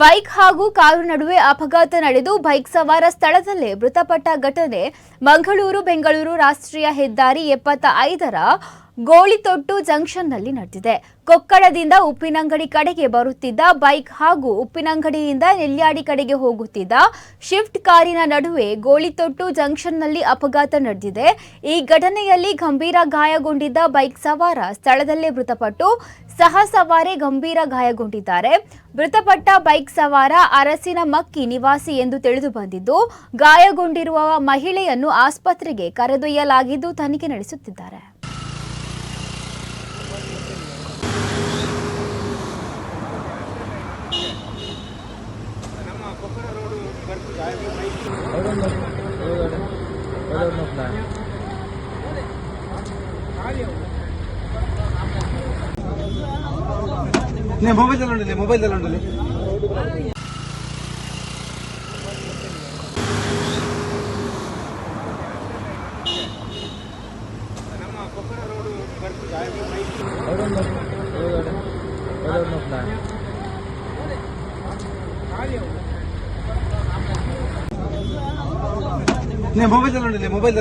Bike ಹಾಗೂ car ನಡುವೆ ಅಪಘಾತ ನಡೆದು ಬೈಕ್ ಸವಾರ ಸ್ಥಳದಲ್ಲೇ ಮೃತಪಟ್ಟ ಘಟನೆ ಮಂಗಳೂರು ಬೆಂಗಳೂರು ರಾಷ್ಟ್ರೀಯ ಹೆದ್ದಾರಿ 75ರ ಗೋಳಿತೊಟ್ಟು ಜಂಕ್ಷನ್ನಲ್ಲಿ ನಡೆದಿದೆ. ಕೊಕ್ಕಡದಿಂದ ಉಪ್ಪಿನಂಗಡಿ ಕಡೆಗೆ ಬರುತ್ತಿದ್ದ ಬೈಕ್ ಹಾಗೂ ಉಪ್ಪಿನಂಗಡಿಯಿಂದ ನೆಲ್ಯಾಡಿ ಕಡೆಗೆ ಹೋಗುತ್ತಿದ್ದ ಶಿಫ್ಟ್ ಕಾರಿನ ನಡುವೆ ಗೋಳಿತೊಟ್ಟು ಜಂಕ್ಷನ್ನಲ್ಲಿ ಅಪಘಾತ ನಡೆದಿದೆ. ಈ ಘಟನೆಯಲ್ಲಿ ಗಂಭೀರ ಗಾಯಗೊಂಡಿದ್ದ ಬೈಕ್ ಸವಾರ ಸ್ಥಳದಲ್ಲೇ ಮೃತಪಟ್ಟು ಸಹ ಸವಾರಿ ಗಂಭೀರ ಗಾಯಗೊಂಡಿದ್ದಾರೆ. ಮೃತಪಟ್ಟ ಬೈಕ್ ಸವಾರ ಅರಸಿನಮಕ್ಕಿ ನಿವಾಸಿ ಎಂದು ತಿಳಿದು ಬಂದಿದ್ದು, ಗಾಯಗೊಂಡಿರುವ ಮಹಿಳೆಯನ್ನು ಆಸ್ಪತ್ರೆಗೆ ಕರೆದೊಯ್ಯಲಾಗಿದ್ದು ತನಿಖೆ ನಡೆಸುತ್ತಿದ್ದಾರೆ. Mobile mobile